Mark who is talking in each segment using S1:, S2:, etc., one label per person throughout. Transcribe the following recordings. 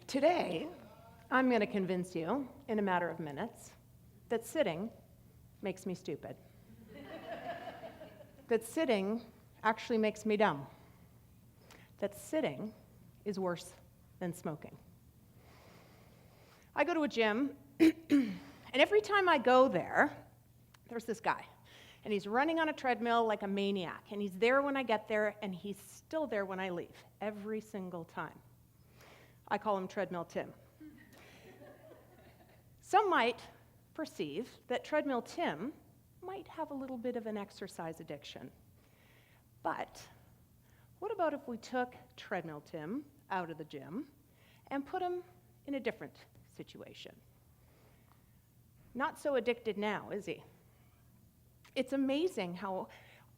S1: Today, I'm going to convince you, in a matter of minutes, that sitting makes me stupid. That sitting actually makes me dumb. That sitting is worse than smoking. I go to a gym, and every time I go there, there's this guy, and he's running on a treadmill like a maniac, and he's there when I get there, and he's still there when I leave, every single time. I call him Treadmill Tim. Some might perceive that Treadmill Tim might have a little bit of an exercise addiction. But what about if we took Treadmill Tim out of the gym and put him in a different situation? Not so addicted now, is he? It's amazing how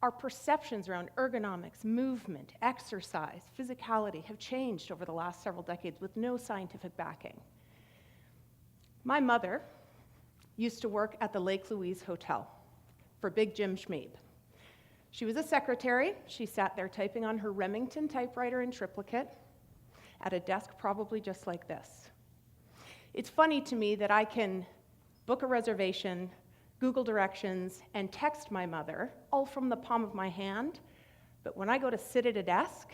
S1: our perceptions around ergonomics, movement, exercise, physicality have changed over the last several decades with no scientific backing. My mother used to work at the Lake Louise Hotel for Big Jim Schmeeb. She was a secretary. She sat there typing on her Remington typewriter in triplicate at a desk probably just like this. It's funny to me that I can book a reservation, Google directions, and text my mother, all from the palm of my hand, but when I go to sit at a desk,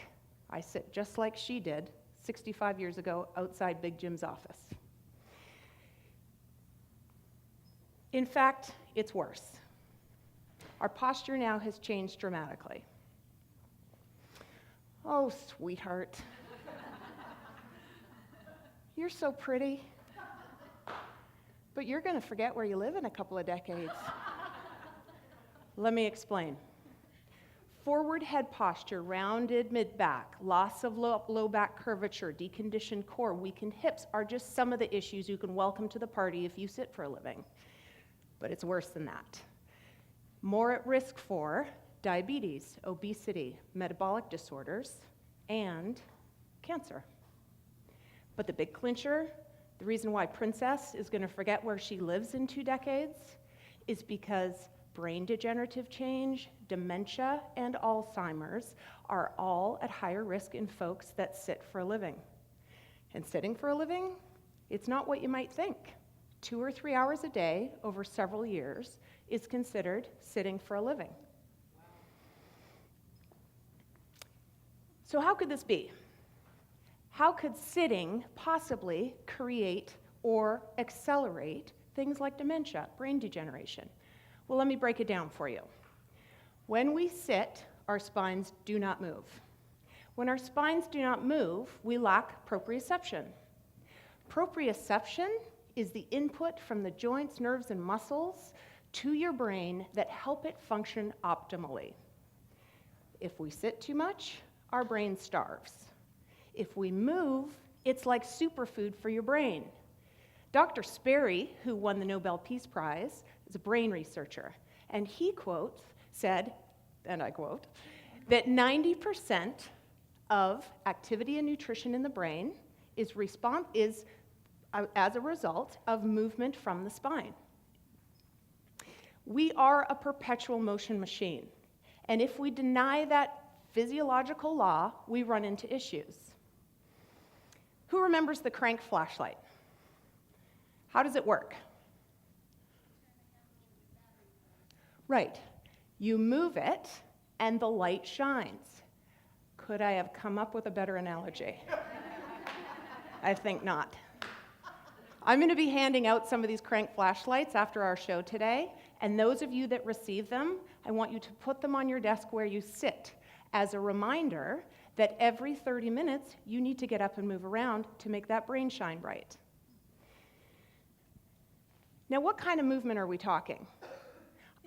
S1: I sit just like she did 65 years ago outside Big Jim's office. In fact, it's worse. Our posture now has changed dramatically. Oh, sweetheart. You're so pretty. But you're going to forget where you live in a couple of decades. Let me explain. Forward head posture, rounded mid-back, loss of low back curvature, deconditioned core, weakened hips are just some of the issues you can welcome to the party if you sit for a living. But it's worse than that. More at risk for diabetes, obesity, metabolic disorders, and cancer. But the big clincher, the reason why Princess is going to forget where she lives in 2 decades is because brain degenerative change, dementia, and Alzheimer's are all at higher risk in folks that sit for a living. And sitting for a living, it's not what you might think. 2 or 3 hours a day over several years is considered sitting for a living. So how could this be? How could sitting possibly create or accelerate things like dementia, brain degeneration? Well, let me break it down for you. When we sit, our spines do not move. When our spines do not move, we lack proprioception. Proprioception is the input from the joints, nerves, and muscles to your brain that help it function optimally. If we sit too much, our brain starves. If we move, it's like superfood for your brain. Dr. Sperry, who won the Nobel Peace Prize, is a brain researcher, and he said, and I quote, that 90% of activity and nutrition in the brain is as a result of movement from the spine. We are a perpetual motion machine, and if we deny that physiological law, we run into issues. Who remembers the crank flashlight? How does it work? Right. You move it, and the light shines. Could I have come up with a better analogy? I think not. I'm going to be handing out some of these crank flashlights after our show today, and those of you that receive them, I want you to put them on your desk where you sit as a reminder that every 30 minutes you need to get up and move around to make that brain shine bright. Now, what kind of movement are we talking?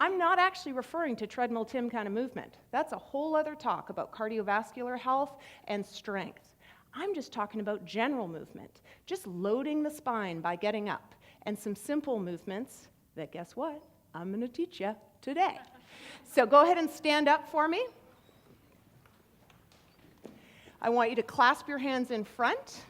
S1: I'm not actually referring to Treadmill Tim kind of movement. That's a whole other talk about cardiovascular health and strength. I'm just talking about general movement, just loading the spine by getting up, and some simple movements that, guess what, I'm going to teach you today. So go ahead and stand up for me. I want you to clasp your hands in front,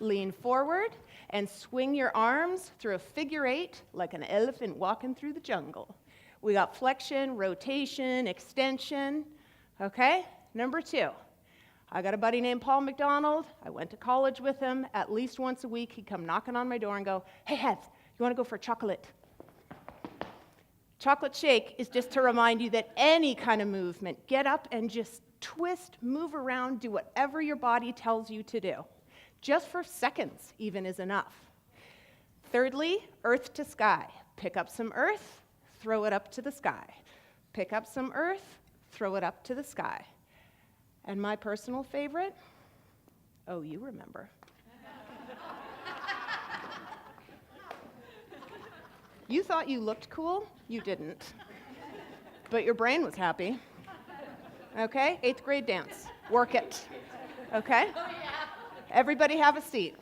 S1: lean forward, and swing your arms through a figure 8 like an elephant walking through the jungle. We got flexion, rotation, extension. Okay? Number 2, I got a buddy named Paul McDonald. I went to college with him. At least once a week, he'd come knocking on my door and go, "Hey, Heath, you want to go for chocolate?" Chocolate shake is just to remind you that any kind of movement, get up and just twist, move around, do whatever your body tells you to do. Just for seconds even is enough. Thirdly, earth to sky. Pick up some earth, throw it up to the sky. Pick up some earth, throw it up to the sky. And my personal favorite, oh, you remember. You thought you looked cool? You didn't. But your brain was happy. Okay? 8th grade dance. Work it. Okay? Oh, yeah. Everybody have a seat.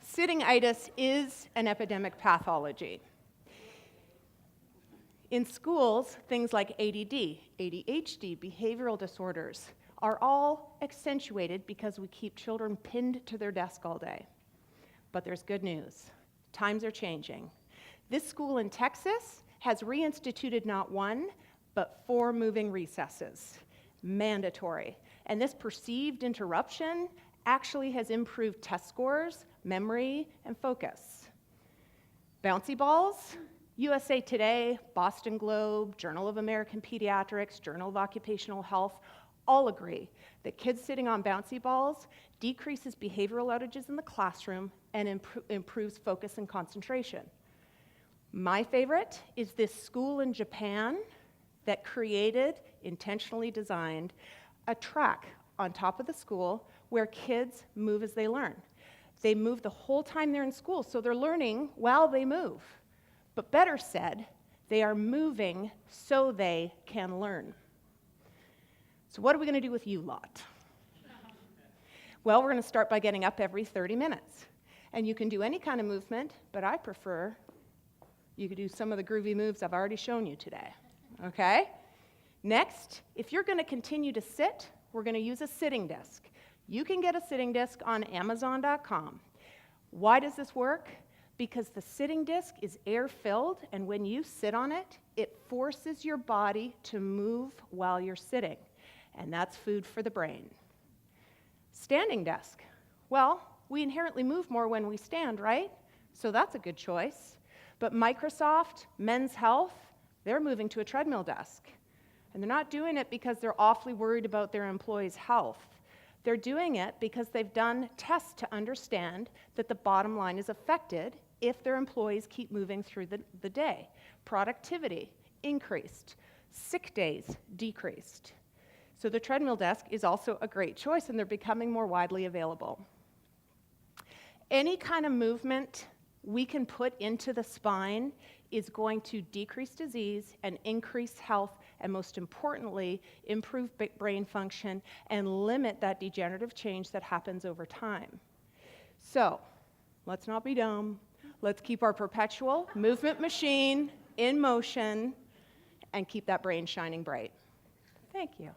S1: Sitting-itis is an epidemic pathology. In schools, things like ADD, ADHD, behavioral disorders are all accentuated because we keep children pinned to their desk all day. But there's good news. Times are changing. This school in Texas has reinstituted not 1, but 4 moving recesses, mandatory. And this perceived interruption actually has improved test scores, memory, and focus. Bouncy balls, USA Today, Boston Globe, Journal of American Pediatrics, Journal of Occupational Health, all agree that kids sitting on bouncy balls decreases behavioral outages in the classroom and improves focus and concentration. My favorite is this school in Japan that created, intentionally designed, a track on top of the school where kids move as they learn. They move the whole time they're in school, so they're learning while they move. But better said, they are moving so they can learn. So what are we going to do with you lot? Well, we're going to start by getting up every 30 minutes. And you can do any kind of movement, but I prefer you could do some of the groovy moves I've already shown you today. Okay? Next, if you're going to continue to sit, we're going to use a sitting disc. You can get a sitting disc on Amazon.com. Why does this work? Because the sitting disc is air-filled, and when you sit on it, it forces your body to move while you're sitting. And that's food for the brain. Standing desk. Well, we inherently move more when we stand, right? So that's a good choice. But Microsoft, Men's Health, they're moving to a treadmill desk. And they're not doing it because they're awfully worried about their employees' health. They're doing it because they've done tests to understand that the bottom line is affected if their employees keep moving through the day. Productivity increased. Sick days decreased. So the treadmill desk is also a great choice, and they're becoming more widely available. Any kind of movement we can put into the spine is going to decrease disease and increase health, and most importantly, improve brain function and limit that degenerative change that happens over time. So, let's not be dumb. Let's keep our perpetual movement machine in motion and keep that brain shining bright. Thank you.